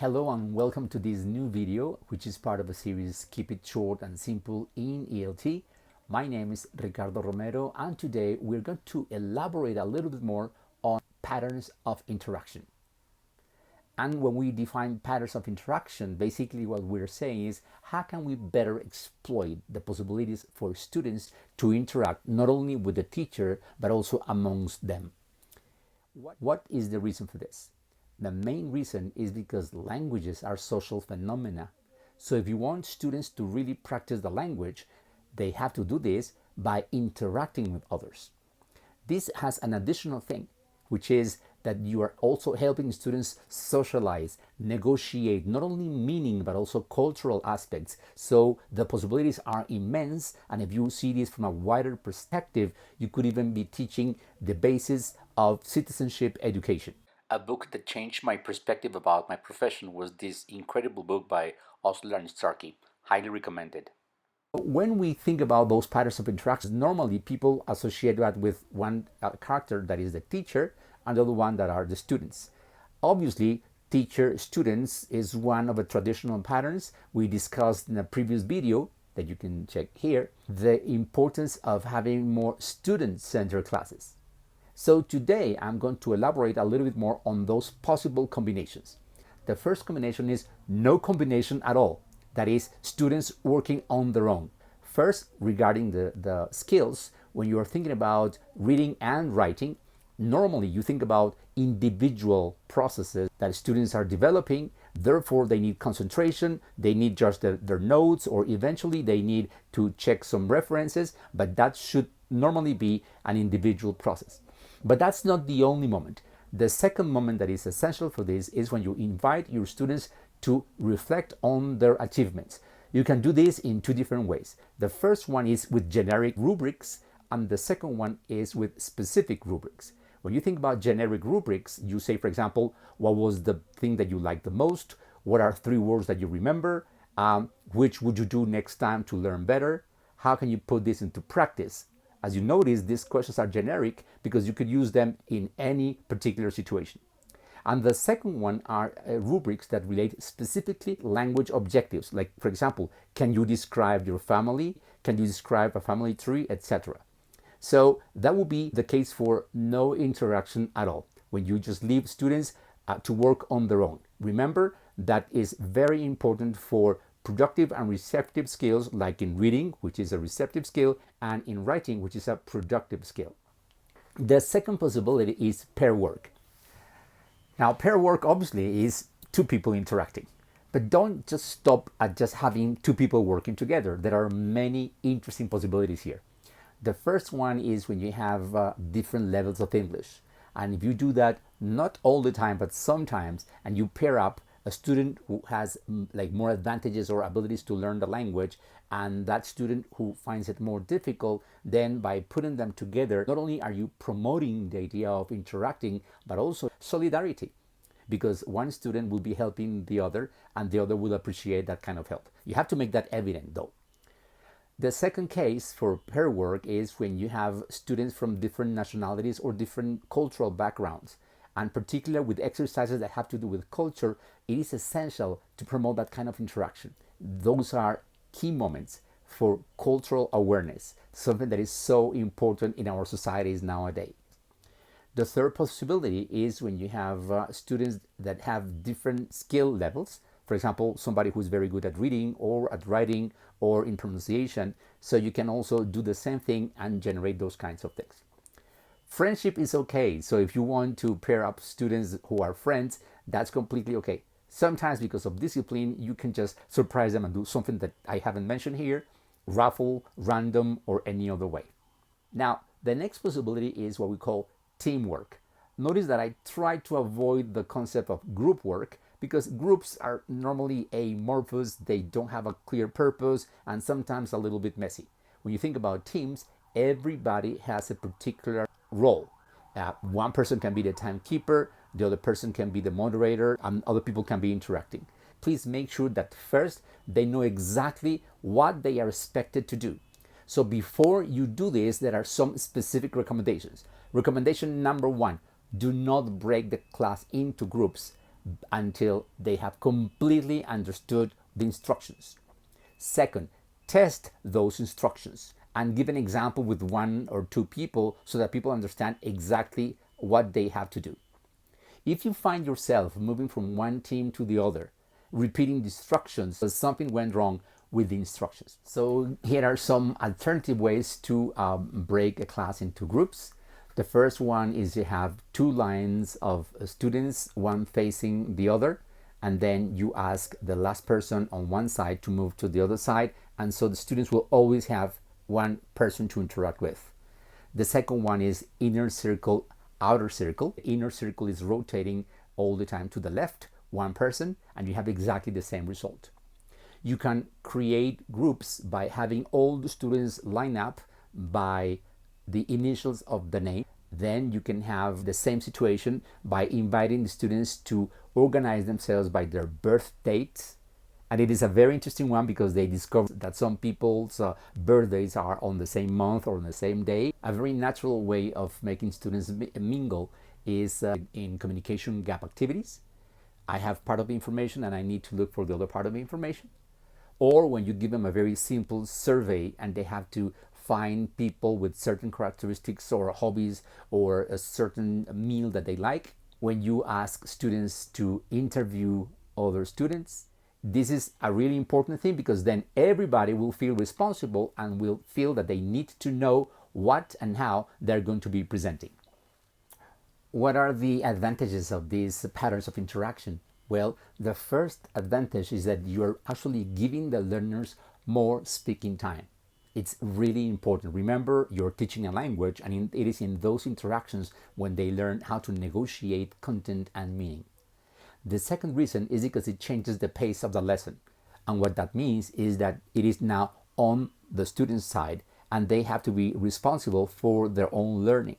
Hello and welcome to this new video, which is part of a series Keep It Short and Simple in ELT. My name is Ricardo Romero, and today we're going to elaborate a little bit more on patterns of interaction. And when we define patterns of interaction, basically what we're saying is how can we better exploit the possibilities for students to interact not only with the teacher but also amongst them. What is the reason for this? The main reason is because languages are social phenomena. So if you want students to really practice the language, they have to do this by interacting with others. This has an additional thing, which is that you are also helping students socialize, negotiate not only meaning but also cultural aspects. So the possibilities are immense, and if you see this from a wider perspective, you could even be teaching the basis of citizenship education. A book that changed my perspective about my profession was this incredible book by Osler and Starkey. Highly recommended. When we think about those patterns of interactions, normally people associate that with one character, that is the teacher, and the other one that are the students. Obviously, teacher-students is one of the traditional patterns. We discussed in a previous video that you can check here, the importance of having more student-centered classes. So today I'm going to elaborate a little bit more on those possible combinations. The first combination is no combination at all. That is, students working on their own. First, regarding the skills, when you are thinking about reading and writing, normally you think about individual processes that students are developing. Therefore, they need concentration, they need just their notes, or eventually they need to check some references, but that should normally be an individual process. But that's not the only moment. The second moment that is essential for this is when you invite your students to reflect on their achievements. You can do this in two different ways. The first one is with generic rubrics, and the second one is with specific rubrics. When you think about generic rubrics, you say, for example, what was the thing that you liked the most? What are 3 words that you remember? Which would you do next time to learn better? How can you put this into practice? As you notice, these questions are generic because you could use them in any particular situation. And the second one are rubrics that relate specifically language objectives. Like, for example, can you describe your family? Can you describe a family tree, etc.? So that would be the case for no interaction at all, when you just leave students to work on their own. Remember, that is very important for productive and receptive skills, like in reading, which is a receptive skill, and in writing, which is a productive skill. The second possibility is pair work. Now, pair work obviously is 2 people interacting, but don't just stop at just having 2 people working together. There are many interesting possibilities here. The first one is when you have different levels of English. And if you do that, not all the time, but sometimes, and you pair up a student who has like more advantages or abilities to learn the language, and that student who finds it more difficult, then by putting them together, not only are you promoting the idea of interacting, but also solidarity, because one student will be helping the other and the other will appreciate that kind of help. You have to make that evident though. The second case for pair work is when you have students from different nationalities or different cultural backgrounds. And particularly with exercises that have to do with culture, it is essential to promote that kind of interaction. Those are key moments for cultural awareness, something that is so important in our societies nowadays. The third possibility is when you have students that have different skill levels. For example, somebody who's very good at reading or at writing or in pronunciation. So you can also do the same thing and generate those kinds of things. Friendship is okay. So if you want to pair up students who are friends, that's completely okay. Sometimes because of discipline, you can just surprise them and do something that I haven't mentioned here, raffle, random, or any other way. Now, the next possibility is what we call teamwork. Notice that I try to avoid the concept of group work because groups are normally amorphous, they don't have a clear purpose, and sometimes a little bit messy. When you think about teams, everybody has a particular role. One person can be the timekeeper, the other person can be the moderator, and other people can be interacting. Please make sure that first they know exactly what they are expected to do. So before you do this, there are some specific recommendations. Recommendation number 1, do not break the class into groups. until they have completely understood the instructions. Second, test those instructions and give an example with one or two people so that people understand exactly what they have to do. If you find yourself moving from one team to the other, repeating the instructions, something went wrong with the instructions. So here are some alternative ways to break a class into groups. The first one is you have two lines of students, one facing the other, and then you ask the last person on one side to move to the other side, and so the students will always have one person to interact with. The second one is inner circle, outer circle. The inner circle is rotating all the time to the left, one person, and you have exactly the same result. You can create groups by having all the students line up by the initials of the name. Then you can have the same situation by inviting the students to organize themselves by their birth dates. And it is a very interesting one because they discover that some people's birthdays are on the same month or on the same day. A very natural way of making students mingle is in communication gap activities. I have part of the information and I need to look for the other part of the information. Or when you give them a very simple survey and they have to find people with certain characteristics or hobbies or a certain meal that they like. When you ask students to interview other students, this is a really important thing because then everybody will feel responsible and will feel that they need to know what and how they're going to be presenting. What are the advantages of these patterns of interaction? Well, the first advantage is that you're actually giving the learners more speaking time. It's really important. Remember, you're teaching a language, and it is in those interactions when they learn how to negotiate content and meaning. The second reason is because it changes the pace of the lesson. And what that means is that it is now on the student's side, and they have to be responsible for their own learning.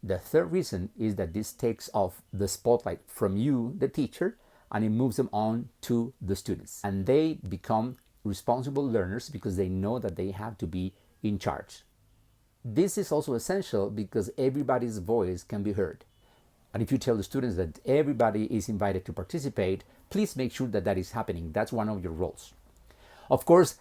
The third reason is that this takes off the spotlight from you, the teacher, and it moves them on to the students. And they become responsible learners because they know that they have to be in charge. This is also essential because everybody's voice can be heard. And if you tell the students that everybody is invited to participate, please make sure that that is happening. That's one of your roles. Of course,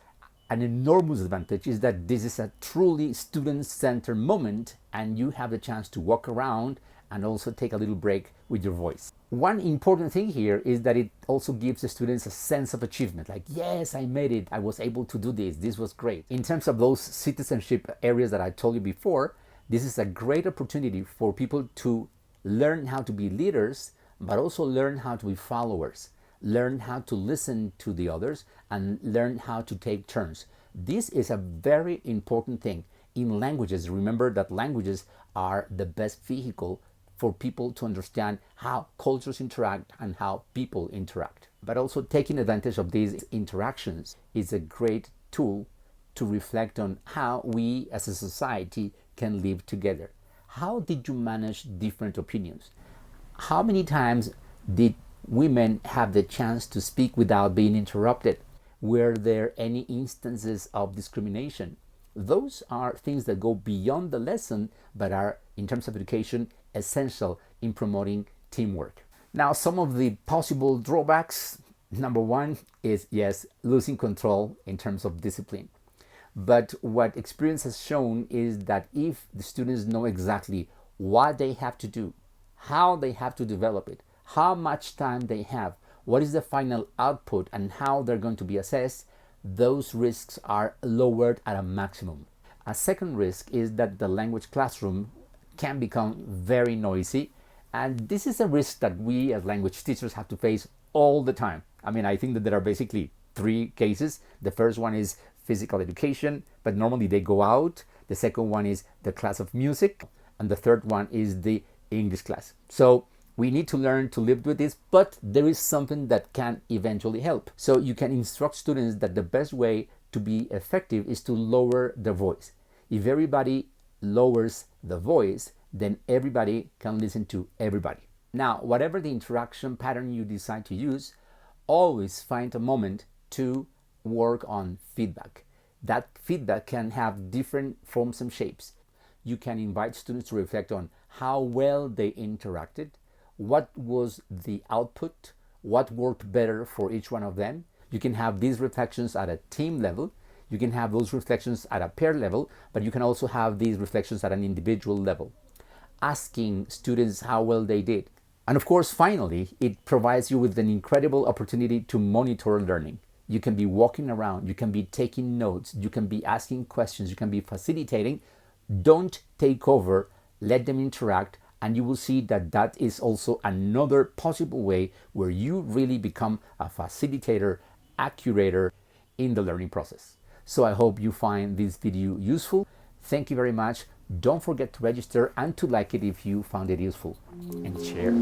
an enormous advantage is that this is a truly student-centered moment and you have the chance to walk around and also take a little break with your voice. One important thing here is that it also gives the students a sense of achievement, like, yes, I made it, I was able to do this was great. In terms of those citizenship areas that I told you before, this is a great opportunity for people to learn how to be leaders, but also learn how to be followers, learn how to listen to the others, and learn how to take turns. This is a very important thing. In languages, remember that languages are the best vehicle for people to understand how cultures interact and how people interact. But also taking advantage of these interactions is a great tool to reflect on how we as a society can live together. How did you manage different opinions? How many times did women have the chance to speak without being interrupted? Were there any instances of discrimination? Those are things that go beyond the lesson, but are, in terms of education, essential in promoting teamwork. Now, some of the possible drawbacks. Number one is, yes, losing control in terms of discipline. But what experience has shown is that if the students know exactly what they have to do, how they have to develop it, how much time they have, what is the final output, and how they're going to be assessed, those risks are lowered at a maximum. A second risk is that the language classroom can become very noisy, and this is a risk that we as language teachers have to face all the time. I mean, I think that there are basically three cases. The first one is physical education, but normally they go out. The second one is the class of music, and the third one is the English class. So we need to learn to live with this, but there is something that can eventually help. So you can instruct students that the best way to be effective is to lower the voice. If everybody lowers the voice, then everybody can listen to everybody. Now, whatever the interaction pattern you decide to use, always find a moment to work on feedback. That feedback can have different forms and shapes. You can invite students to reflect on how well they interacted, what was the output, what worked better for each one of them. You can have these reflections at a team level. You can have those reflections at a pair level, but you can also have these reflections at an individual level, asking students how well they did. And of course, finally, it provides you with an incredible opportunity to monitor learning. You can be walking around, you can be taking notes, you can be asking questions, you can be facilitating. Don't take over, let them interact, and you will see that that is also another possible way where you really become a facilitator, a curator in the learning process. So I hope you find this video useful. Thank you very much. Don't forget to register and to like it if you found it useful, and share.